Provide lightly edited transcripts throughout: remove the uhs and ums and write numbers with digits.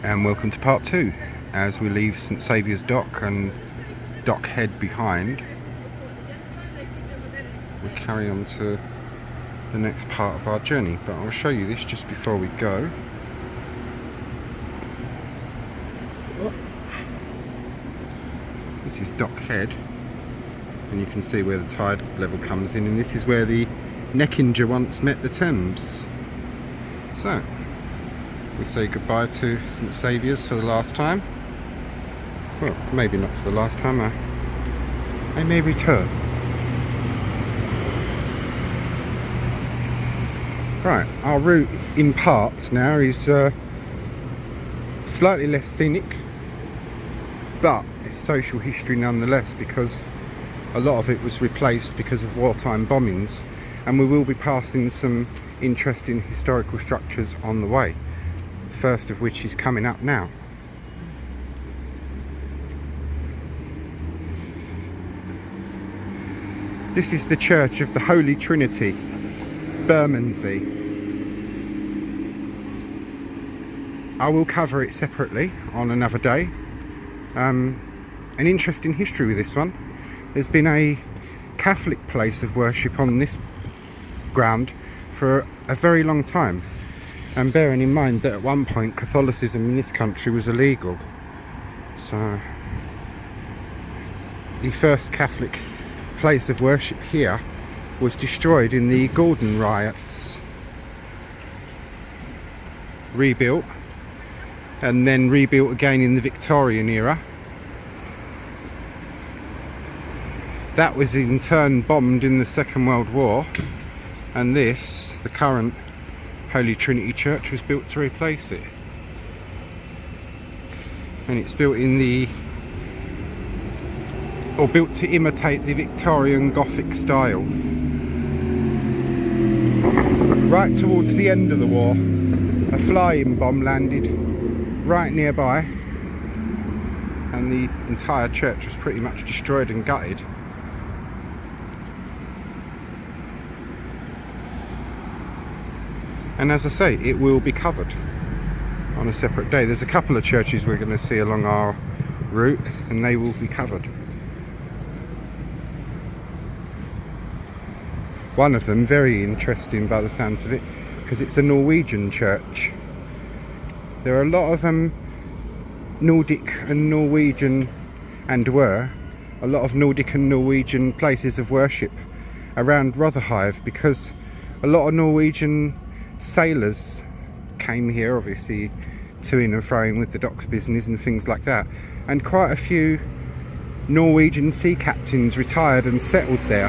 and welcome to part 2 as we leave St Saviour's Dock and Dock Head behind. We carry on to the next part of our journey, but I'll show you this just before we go. This is Dock Head, and you can see where the tide level comes in, and this is where the Neckinger once met the Thames. So we say goodbye to St Saviour's for the last time. Well, maybe not for the last time. I may return. Right, our route in parts now is slightly less scenic, but it's social history nonetheless, because a lot of it was replaced because of wartime bombings, and we will be passing some interesting historical structures on the way. First of which is coming up now. This is the Church of the Holy Trinity, Bermondsey. I will cover it separately on another day. An interesting history with this one. There's been a Catholic place of worship on this ground for a very long time. And bearing in mind that at one point Catholicism in this country was illegal. So the first Catholic place of worship here was destroyed in the Gordon riots. Rebuilt, and then rebuilt again in the Victorian era. That was in turn bombed in the Second World War, and this, the current Holy Trinity Church, was built to replace it. And it's built built to imitate the Victorian Gothic style. Right towards the end of the war, a flying bomb landed right nearby, and the entire church was pretty much destroyed and gutted. And as I say, it will be covered on a separate day. There's a couple of churches we're going to see along our route, and they will be covered. One of them very interesting by the sounds of it, because it's a Norwegian church. There are a lot of Nordic and Norwegian, and were a lot of Nordic and Norwegian places of worship around Rotherhithe, because a lot of Norwegian sailors came here, obviously to-ing and fro-ing with the docks business and things like that, and quite a few Norwegian sea captains retired and settled there.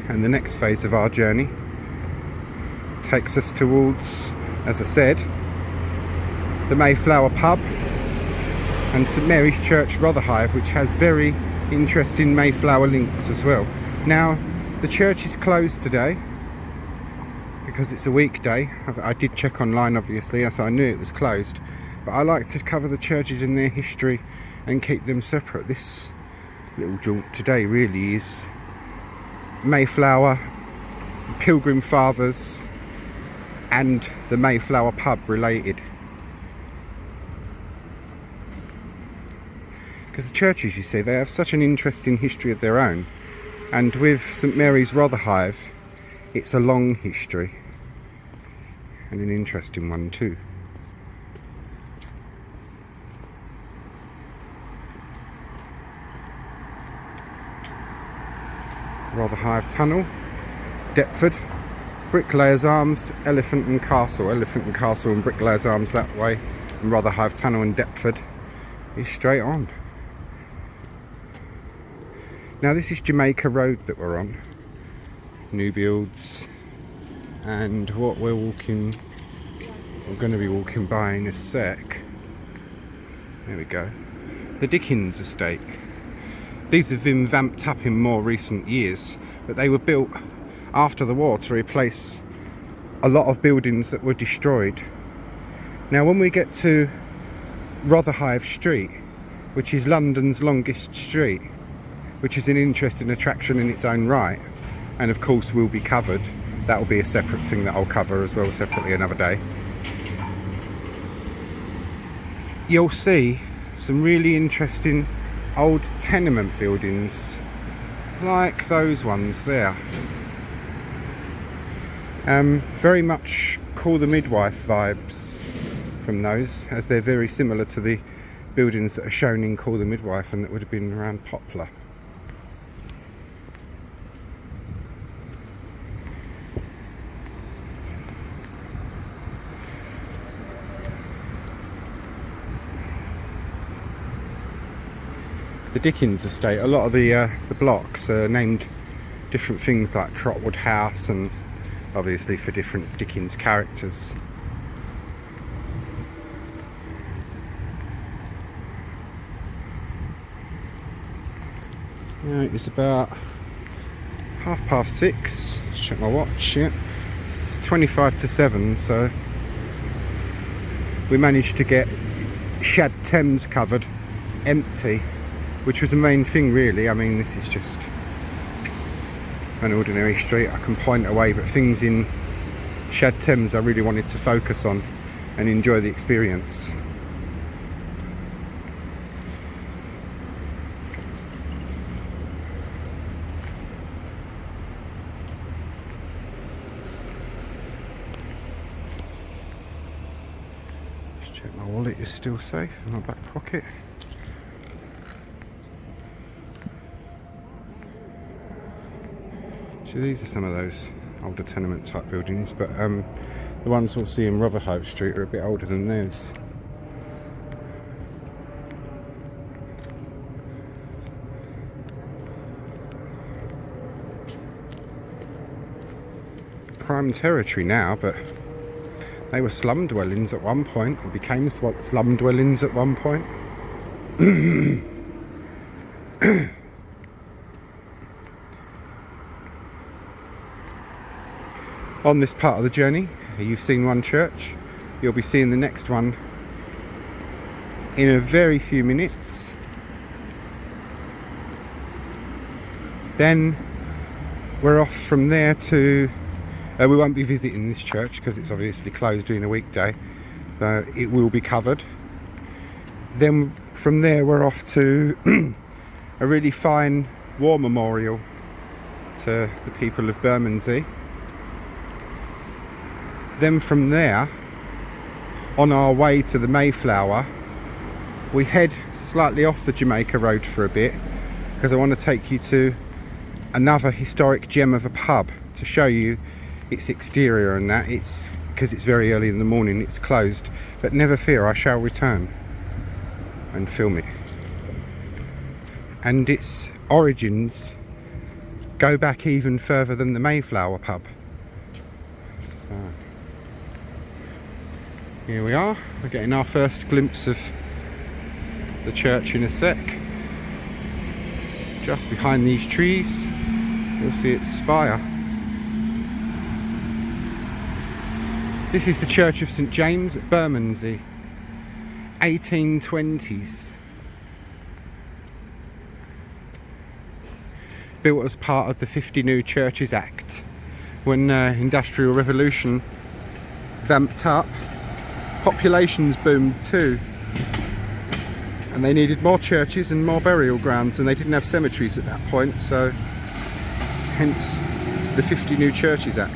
And the next phase of our journey takes us towards, as I said, the Mayflower pub and St Mary's Church, Rotherhithe, which has very interesting Mayflower links as well. Now, the church is closed today because it's a weekday. I did check online, obviously, so I knew it was closed. But I like to cover the churches and their history and keep them separate. This little jaunt today really is Mayflower, Pilgrim Fathers, and the Mayflower pub related. Because the churches, you see, they have such an interesting history of their own. And with St Mary's Rotherhithe, it's a long history, and an interesting one too. Rotherhithe Tunnel, Deptford, Bricklayers Arms, Elephant and Castle and Bricklayers Arms that way, and Rotherhithe Tunnel and Deptford is straight on. Now this is Jamaica Road that we're on, new builds, and what we're going to be walking by in a sec. There we go. The Dickens estate. These have been vamped up in more recent years, but they were built after the war to replace a lot of buildings that were destroyed. Now when we get to Rotherhithe Street, which is London's longest street, which is an interesting attraction in its own right, and of course will be covered, that will be a separate thing that I'll cover as well, separately another day. You'll see some really interesting old tenement buildings like those ones there. Very much Call the Midwife vibes from those, as they're very similar to the buildings that are shown in Call the Midwife and that would have been around Poplar. The Dickens estate, a lot of the blocks are named different things like Trotwood House, and obviously for different Dickens characters. Now it's about 6:30. Let's check my watch. Yeah, it's 25 to 7, so we managed to get Shad Thames covered empty, which was the main thing really. I mean, this is just an ordinary street, I can point away, but things in Shad Thames I really wanted to focus on and enjoy the experience. Just check my wallet is still safe in my back pocket. So these are some of those older tenement type buildings, but the ones we'll see in Rotherhithe Street are a bit older than those. Prime territory now, but they were slum dwellings at one point, or became slum dwellings at one point. On this part of the journey, you've seen one church, you'll be seeing the next one in a very few minutes. Then we're off from there to, we won't be visiting this church because it's obviously closed during a weekday, but it will be covered. Then from there we're off to a really fine war memorial to the people of Bermondsey. Then from there, on our way to the Mayflower, we head slightly off the Jamaica Road for a bit, because I want to take you to another historic gem of a pub to show you its exterior and that. It's because it's very early in the morning, it's closed, but never fear, I shall return and film it. And its origins go back even further than the Mayflower pub. So here we are, we're getting our first glimpse of the church in a sec. Just behind these trees, you'll see its spire. This is the Church of St James at Bermondsey, 1820s. Built as part of the 50 New Churches Act. When Industrial Revolution vamped up, populations boomed too, and they needed more churches and more burial grounds, and they didn't have cemeteries at that point, so hence the 50 New Churches Act.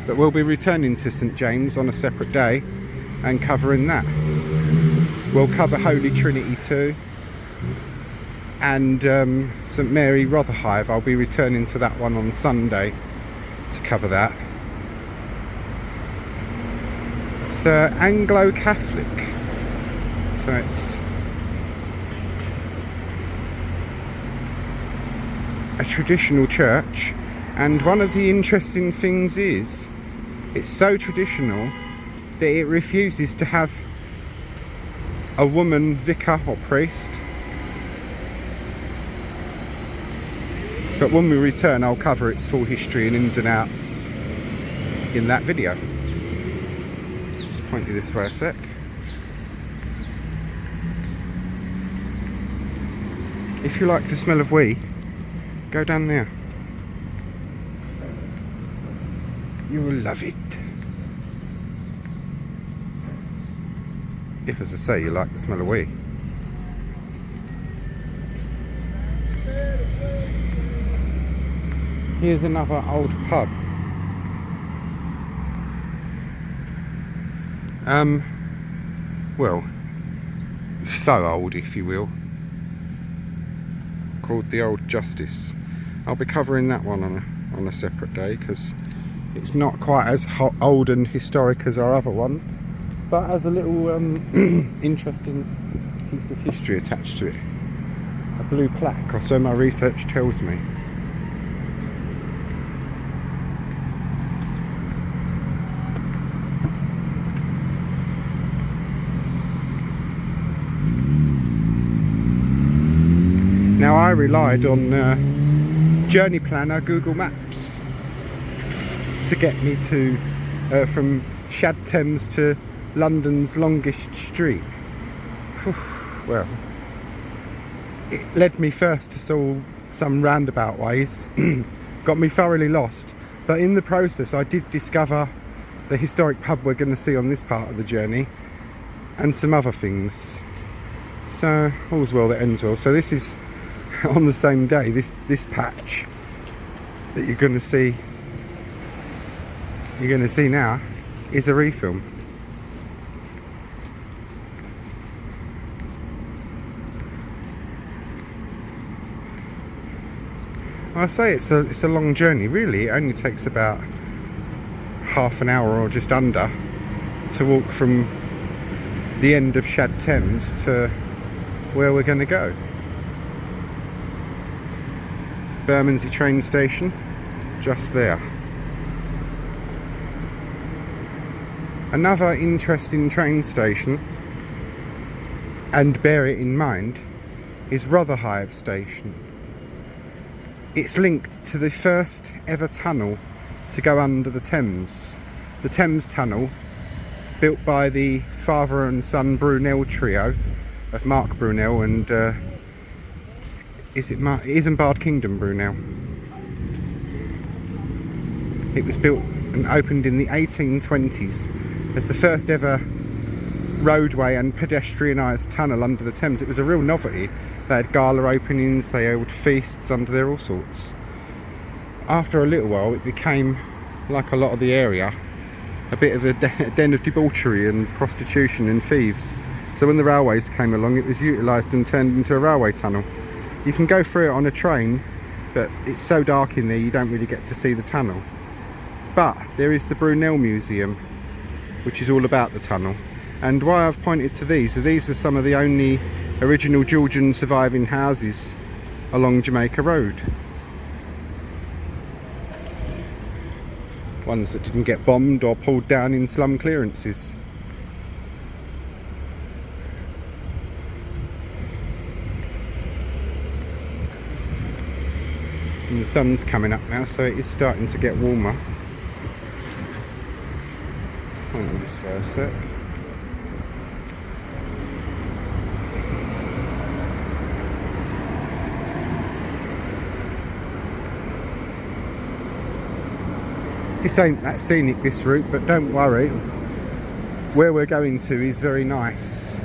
But we'll be returning to St James on a separate day and covering that. We'll cover Holy Trinity too, and St Mary Rotherhithe. I'll be returning to that one on Sunday to cover that. It's Anglo-Catholic, so it's a traditional church, and one of the interesting things is it's so traditional that it refuses to have a woman vicar or priest. But when we return, I'll cover its full history and ins and outs in that video. Just point you this way a sec. If you like the smell of wee, go down there. You will love it. If, as I say, you like the smell of wee. Here's another old pub. Well, so old, if you will, called the Old Justice. I'll be covering that one on a separate day, because it's not quite as old and historic as our other ones, but has a little interesting piece of history attached to it. A blue plaque, or so my research tells me. Now, I relied on Journey Planner Google Maps to get me to from Shad Thames to London's longest street. Well, it led me first to some roundabout ways, got me thoroughly lost, but in the process I did discover the historic pub we're going to see on this part of the journey, and some other things. So all's well that ends well. So this is on the same day, this patch that you're going to see now is a refilm. I say it's a long journey. Really, it only takes about half an hour or just under to walk from the end of Shad Thames to where we're going to go. Bermondsey train station, just there. Another interesting train station, and bear it in mind, is Rotherhithe station. It's linked to the first ever tunnel to go under the Thames. The Thames Tunnel, built by the father and son Brunel trio of Mark Brunel and Isambard Kingdom Brunel. It was built and opened in the 1820s as the first ever roadway and pedestrianised tunnel under the Thames. It was a real novelty. They had gala openings, they held feasts under there, all sorts. After a little while it became, like a lot of the area, a bit of a den of debauchery and prostitution and thieves. So when the railways came along, it was utilised and turned into a railway tunnel. You can go through it on a train, but it's so dark in there you don't really get to see the tunnel. But there is the Brunel Museum, which is all about the tunnel. And why I've pointed to these are some of the only original Georgian surviving houses along Jamaica Road. Ones that didn't get bombed or pulled down in slum clearances. And the sun's coming up now, so it is starting to get warmer. Let's point on this way a sec. This ain't that scenic, this route, but don't worry, where we're going to is very nice.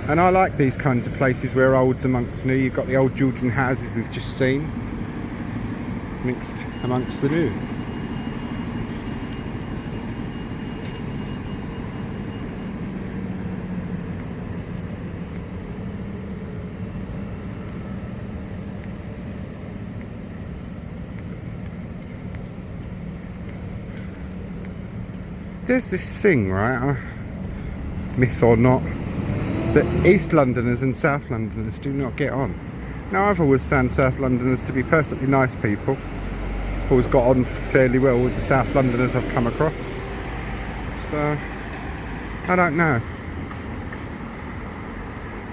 And I like these kinds of places where old's amongst new. You've got the old Georgian houses we've just seen mixed amongst the new. There's this thing, right, myth or not, that East Londoners and South Londoners do not get on. Now, I've always found South Londoners to be perfectly nice people. Always got on fairly well with the South Londoners I've come across. So, I don't know.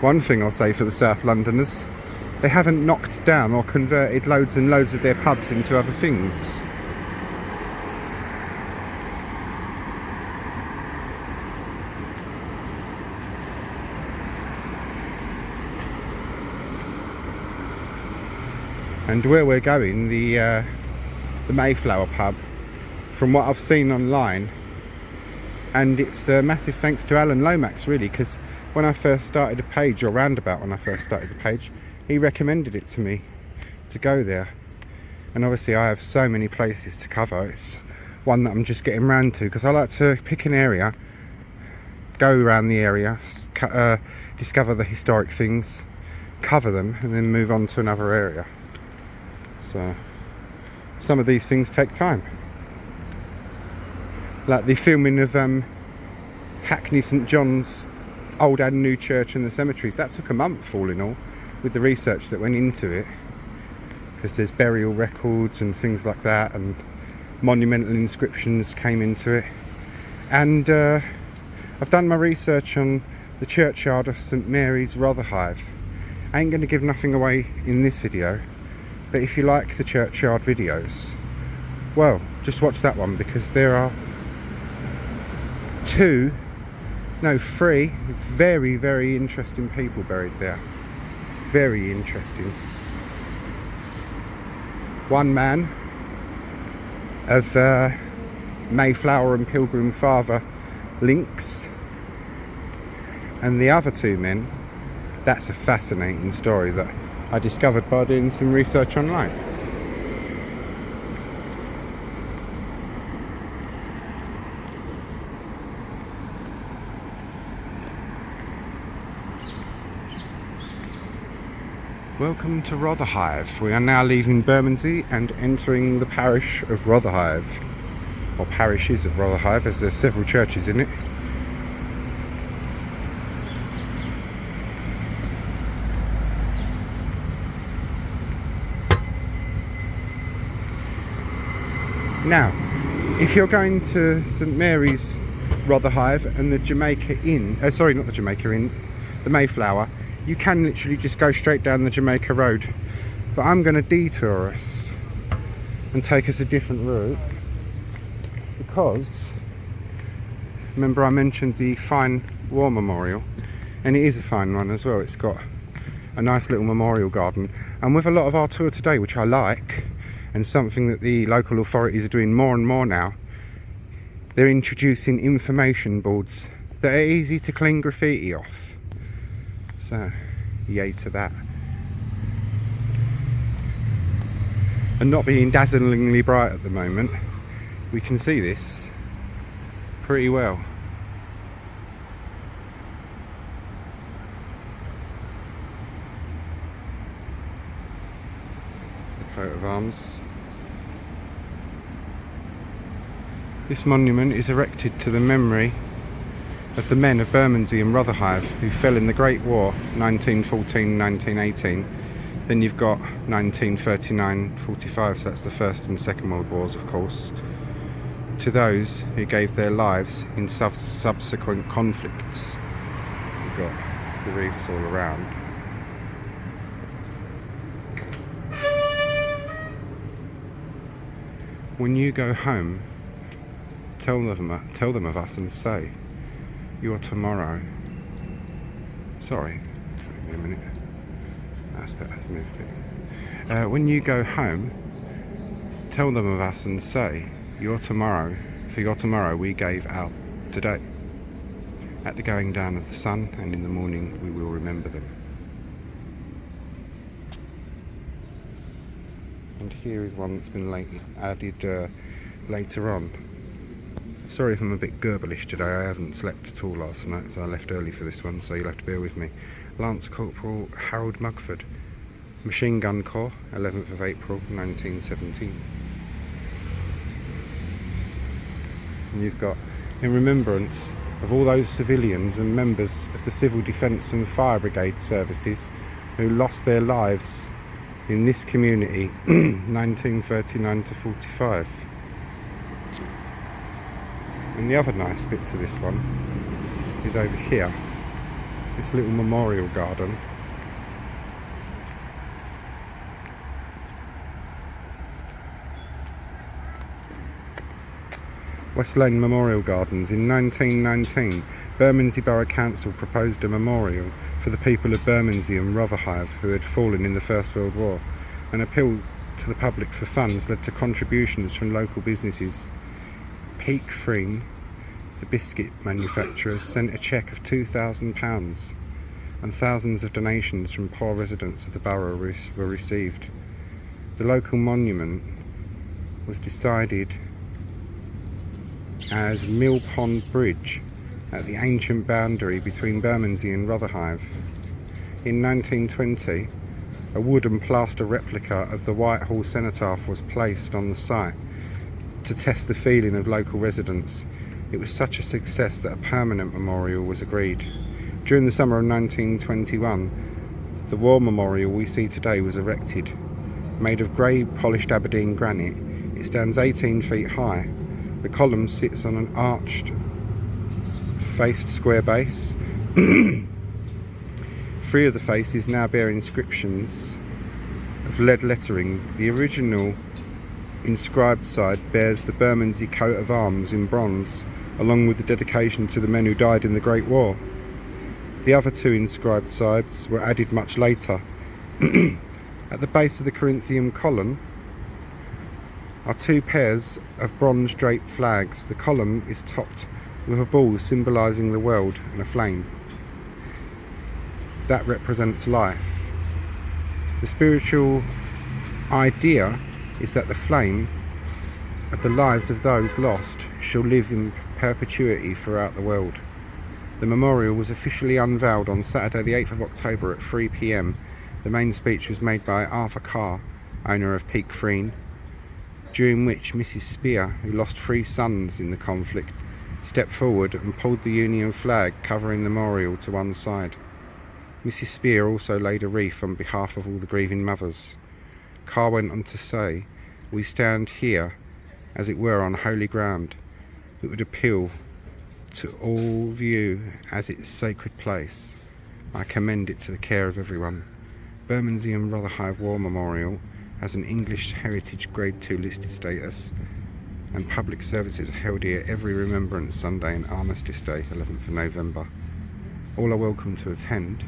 One thing I'll say for the South Londoners, they haven't knocked down or converted loads and loads of their pubs into other things. And where we're going, the Mayflower pub, from what I've seen online. And it's a massive thanks to Alan Lomax, really, because when I first started the page, or roundabout when I first started the page, he recommended it to me to go there. And obviously I have so many places to cover. It's one that I'm just getting round to, because I like to pick an area, go around the area, discover the historic things, cover them, and then move on to another area. So some of these things take time. Like the filming of Hackney St John's old and new church and the cemeteries. That took a month all in all, with the research that went into it, because there's burial records and things like that, and monumental inscriptions came into it. And I've done my research on the churchyard of St Mary's, Rotherhithe. I ain't going to give nothing away in this video, but if you like the churchyard videos, well, just watch that one, because there are three very, very interesting people buried there. Very interesting. One man of Mayflower and Pilgrim Father links, and the other two men, that's a fascinating story that I discovered by doing some research online. Welcome to Rotherhithe. We are now leaving Bermondsey and entering the parish of Rotherhithe, or parishes of Rotherhithe, as there's several churches in it. Now, if you're going to St Mary's, Rotherhithe, and the Jamaica Inn, sorry, not the Jamaica Inn, the Mayflower, you can literally just go straight down the Jamaica Road. But I'm going to detour us and take us a different route, because remember I mentioned the fine war memorial, and it is a fine one as well. It's got a nice little memorial garden, and with a lot of our tour today, which I like, and something that the local authorities are doing more and more now, they're introducing information boards that are easy to clean graffiti off. So, yay to that. And not being dazzlingly bright at the moment, we can see this pretty well. The coat of arms. This monument is erected to the memory of the men of Bermondsey and Rotherhithe who fell in the Great War, 1914-1918. Then you've got 1939-45, so that's the First and Second World Wars, of course. To those who gave their lives in subsequent conflicts. You've got the wreaths all around. When you go home, tell them of us and say, your tomorrow. Sorry, wait a minute. That's better, let's move it. When you go home, tell them of us and say, your tomorrow, for your tomorrow we gave out today. At the going down of the sun, and in the morning we will remember them. And here is one that's been added later on. Sorry if I'm a bit gurblish today, I haven't slept at all last night, so I left early for this one, so you'll have to bear with me. Lance Corporal Harold Mugford, Machine Gun Corps, 11th of April 1917. And you've got, in remembrance of all those civilians and members of the Civil Defence and Fire Brigade services who lost their lives in this community 1939 to 45. And the other nice bit to this one is over here, this little memorial garden. West Lane Memorial Gardens. In 1919, Bermondsey Borough Council proposed a memorial for the people of Bermondsey and Rotherhithe who had fallen in the First World War. An appeal to the public for funds led to contributions from local businesses Peak Freen, the biscuit manufacturers, sent a cheque of £2,000, and thousands of donations from poor residents of the borough were received. The local monument was decided as Mill Pond Bridge at the ancient boundary between Bermondsey and Rotherhithe. In 1920, a wood and plaster replica of the Whitehall cenotaph was placed on the site to test the feeling of local residents. It was such a success that a permanent memorial was agreed. During the summer of 1921, the war memorial we see today was erected. Made of grey polished Aberdeen granite, it stands 18 feet high. The column sits on an arched, faced square base. 3 of the faces now bear inscriptions of lead lettering. The original inscribed side bears the Bermondsey coat of arms in bronze, along with the dedication to the men who died in the Great War. The other 2 inscribed sides were added much later. At the base of the Corinthian column are 2 pairs of bronze draped flags. The column is topped with a ball symbolising the world and a flame. That represents life. The spiritual idea is that the flame of the lives of those lost shall live in perpetuity throughout the world. The memorial was officially unveiled on Saturday the 8th of October at 3 p.m. The main speech was made by Arthur Carr, owner of Peak Freen, during which Mrs. Spear, who lost 3 sons in the conflict, stepped forward and pulled the Union flag covering the memorial to one side. Mrs. Spear also laid a wreath on behalf of all the grieving mothers. Carr went on to say, "We stand here, as it were, on holy ground. It would appeal to all view as its sacred place. I commend it to the care of everyone. Bermondsey and Rotherhithe War Memorial has an English Heritage Grade 2 listed status, and public services are held here every Remembrance Sunday and Armistice Day, 11th of November. All are welcome to attend."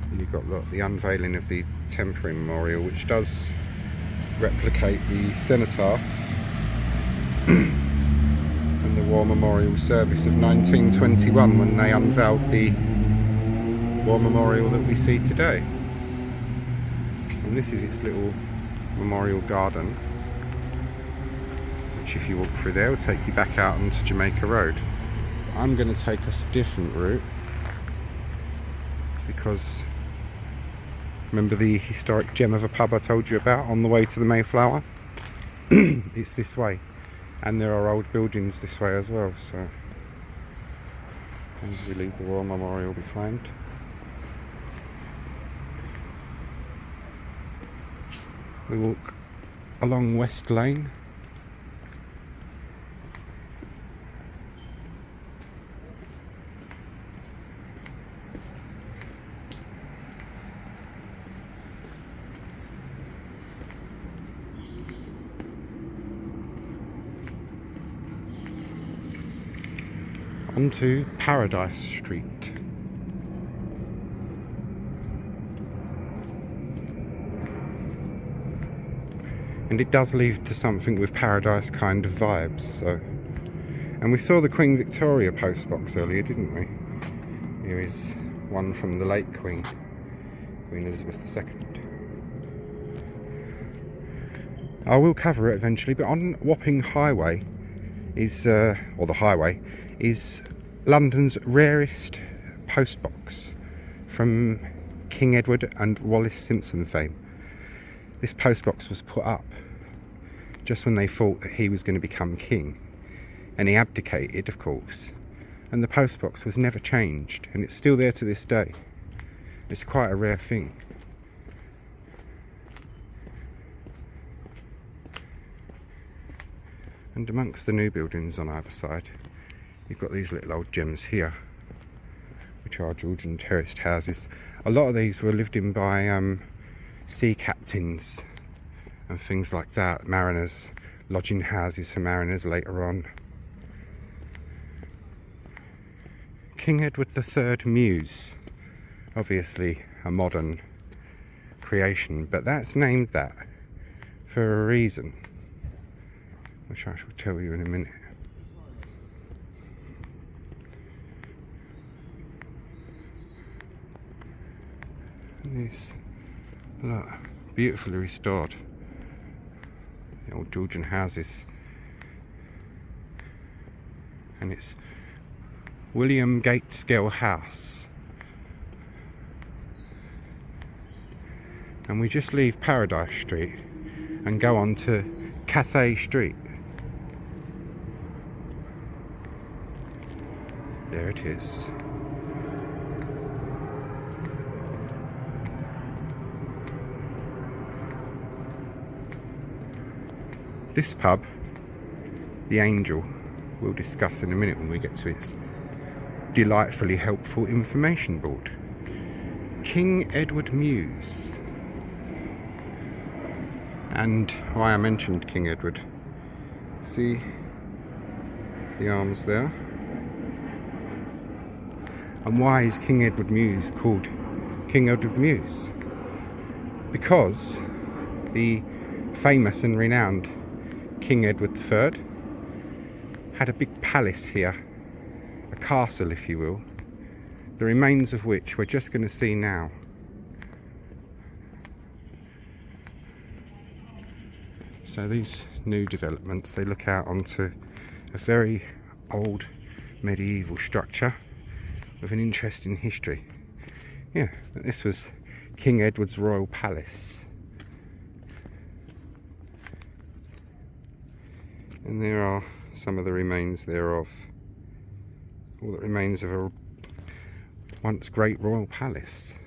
And you've got the unveiling of the temporary memorial, which does replicate the cenotaph and the War Memorial service of 1921 when they unveiled the War Memorial that we see today. And this is its little memorial garden, which if you walk through there will take you back out onto Jamaica Road. I'm going to take us a different route, because remember the historic gem of a pub I told you about on the way to the Mayflower? It's this way, and there are old buildings this way as well, so as we leave the War Memorial behind. We walk along West Lane. Onto Paradise Street. And it does lead to something with Paradise kind of vibes, so. And we saw the Queen Victoria postbox earlier, didn't we? Here is one from the late Queen Elizabeth II. I will cover it eventually, but on Wapping Highway is, or the highway, is London's rarest postbox from King Edward and Wallis Simpson fame. This postbox was put up just when they thought that he was going to become king, and he abdicated, of course, and the postbox was never changed, and it's still there to this day. It's quite a rare thing. And amongst the new buildings on either side, you've got these little old gems here, which are Georgian terraced houses. A lot of these were lived in by sea captains and things like that, mariners, lodging houses for mariners later on. King Edward III Mews, obviously a modern creation, but that's named that for a reason. which I shall tell you in a minute. And these, look, beautifully restored. The old Georgian houses. And it's William Gateskill House. And we just leave Paradise Street and go on to Cathay Street. There it is. This pub, the Angel, we'll discuss in a minute when we get to its delightfully helpful information board. King Edward Mews. And why I mentioned King Edward, see the arms there? And why is King Edward Mews called King Edward Mews? Because the famous and renowned King Edward III had a big palace here, a castle if you will, the remains of which we're just going to see now. So these new developments, they look out onto a very old medieval structure with an interesting history. Yeah, this was King Edward's royal palace. And there are some of the remains thereof. All that remains of a once great royal palace.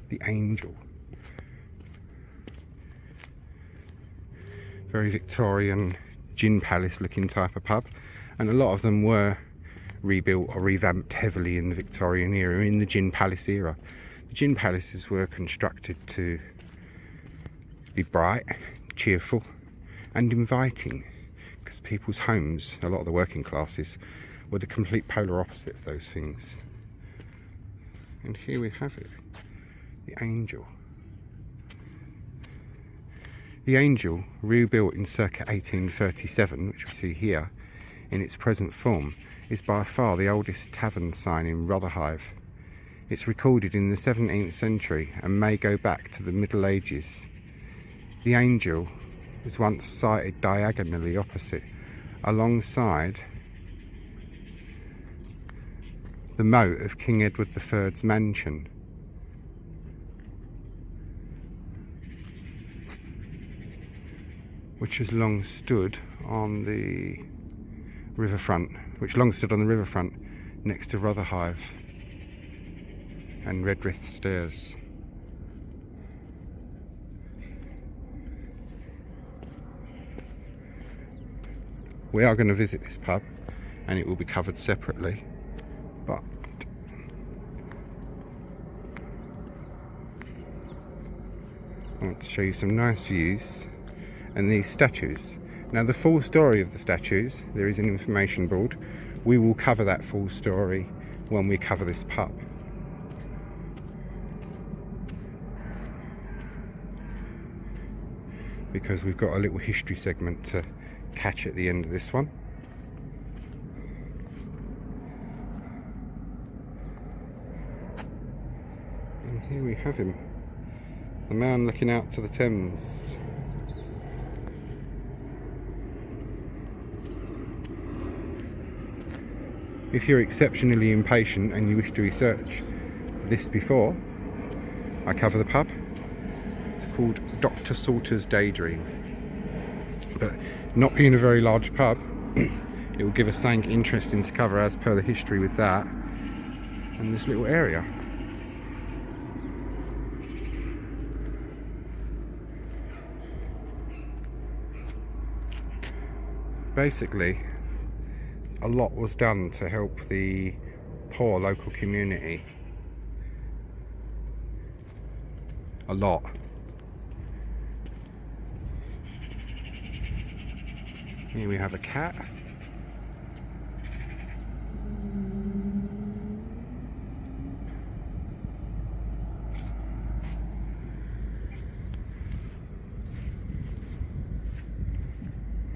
The Angel. Very Victorian gin palace looking type of pub. And a lot of them were rebuilt or revamped heavily in the Victorian era, in the gin palace era. The gin palaces were constructed to be bright, cheerful and inviting, because people's homes, a lot of the working classes, were the complete polar opposite of those things. And here we have it, the Angel. The Angel, rebuilt in circa 1837, which we see here in its present form, is by far the oldest tavern sign in Rotherhithe. It's recorded in the 17th century and may go back to the Middle Ages. The Angel was once sited diagonally opposite, alongside the moat of King Edward III's mansion. Which has long stood on the riverfront, next to Rotherhithe and Rotherhithe Stairs. We are going to visit this pub and it will be covered separately, but I want to show you some nice views and these statues. Now the full story of the statues, there is an information board. We will cover that full story when we cover this pub. Because we've got a little history segment to catch at the end of this one. And here we have him, the man looking out to the Thames. If you're exceptionally impatient and you wish to research this before I cover the pub, it's called Dr. Salter's Daydream. But not being a very large pub, it will give us something interesting to cover as per the history with that and this little area. Basically, a lot was done to help the poor local community. A lot. Here we have a cat.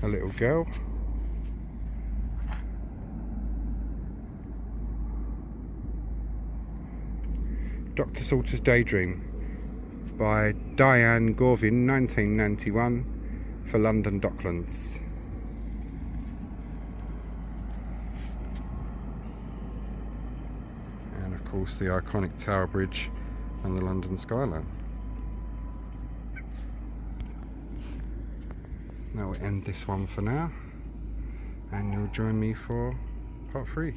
a little girl. Dr. Salter's Daydream by Diane Gorvin, 1991, for London Docklands. And of course the iconic Tower Bridge and the London skyline. That will end this one for now, and you'll join me for part 3.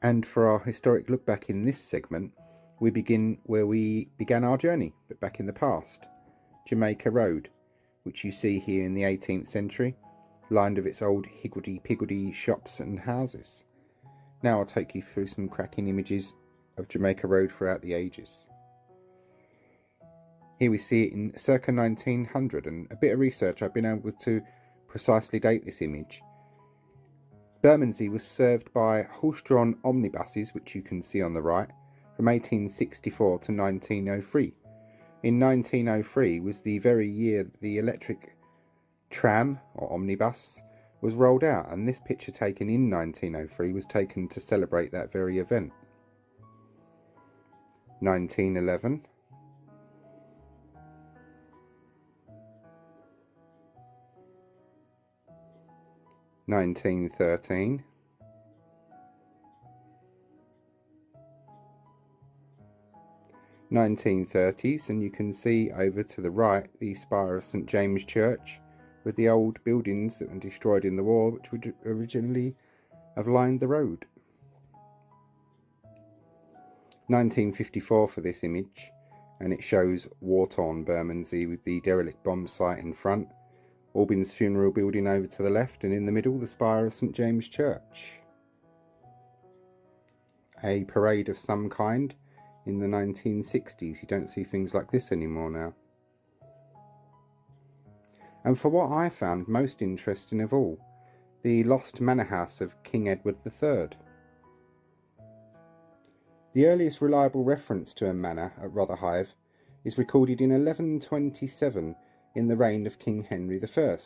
And for our historic look back in this segment, we begin where we began our journey, but back in the past. Jamaica Road, which you see here in the 18th century, lined with its old higgledy-piggledy shops and houses. Now I'll take you through some cracking images of Jamaica Road throughout the ages. Here we see it in circa 1900, and a bit of research I've been able to precisely date this image. Bermondsey was served by horse-drawn omnibuses, which you can see on the right, from 1864 to 1903. In 1903 was the very year that the electric tram, or omnibus, was rolled out, and this picture taken in 1903 was taken to celebrate that very event. 1911. 1913, 1930s, and you can see over to the right the spire of St James Church with the old buildings that were destroyed in the war, which would originally have lined the road. 1954 for this image, and it shows war-torn Bermondsey with the derelict bomb site in front, Albin's funeral building over to the left, and in the middle the spire of St James Church. A parade of some kind in the 1960s. You don't see things like this anymore now. And for what I found most interesting of all, the lost manor house of King Edward III. The earliest reliable reference to a manor at Rotherhithe is recorded in 1127 in the reign of King Henry I,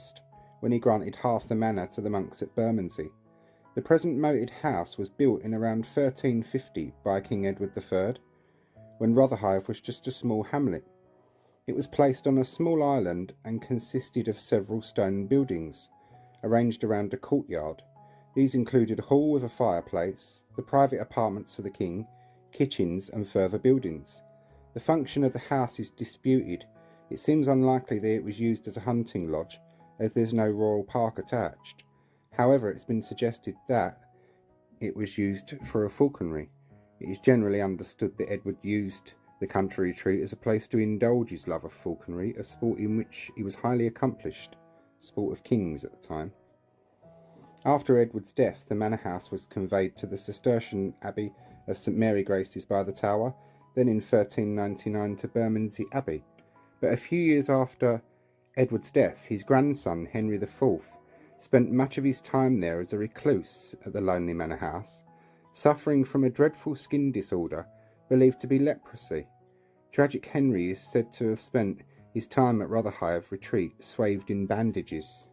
when he granted half the manor to the monks at Bermondsey. The present moated house was built in around 1350 by King Edward III, when Rotherhithe was just a small hamlet. It was placed on a small island and consisted of several stone buildings, arranged around a courtyard. These included a hall with a fireplace, the private apartments for the king, kitchens and further buildings. The function of the house is disputed. It seems unlikely that it was used as a hunting lodge, as there's no royal park attached. However, it's been suggested that it was used for a falconry. It is generally understood that Edward used the country retreat as a place to indulge his love of falconry, a sport in which he was highly accomplished, sport of kings at the time. After Edward's death, the manor house was conveyed to the Cistercian Abbey of St Mary Graces by the Tower, then in 1399 to Bermondsey Abbey. But a few years after Edward's death, his grandson, Henry IV, spent much of his time there as a recluse at the lonely manor house, suffering from a dreadful skin disorder believed to be leprosy. Tragic Henry is said to have spent his time at Rotherhithe retreat swathed in bandages.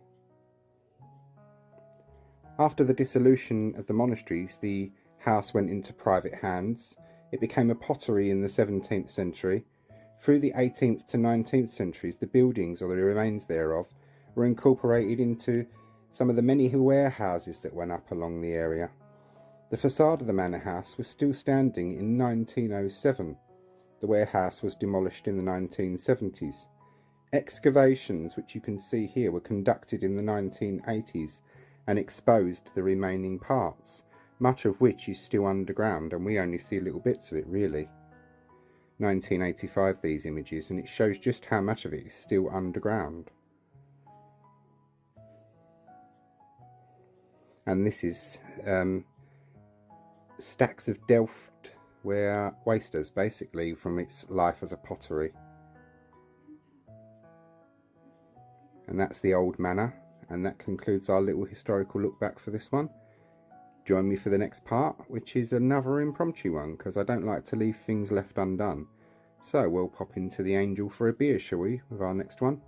After the dissolution of the monasteries, the house went into private hands. It became a pottery in the 17th century. Through the 18th to 19th centuries, the buildings, or the remains thereof, were incorporated into some of the many warehouses that went up along the area. The facade of the manor house was still standing in 1907. The warehouse was demolished in the 1970s. Excavations, which you can see here, were conducted in the 1980s and exposed the remaining parts, much of which is still underground, and we only see little bits of it really. 1985 these images, and it shows just how much of it is still underground. And this is stacks of Delft ware wasters, basically from its life as a pottery. And that's the old manor, and that concludes our little historical look back for this one. Join me for the next part, which is another impromptu one, because I don't like to leave things left undone. So we'll pop into the Angel for a beer, shall we, with our next one?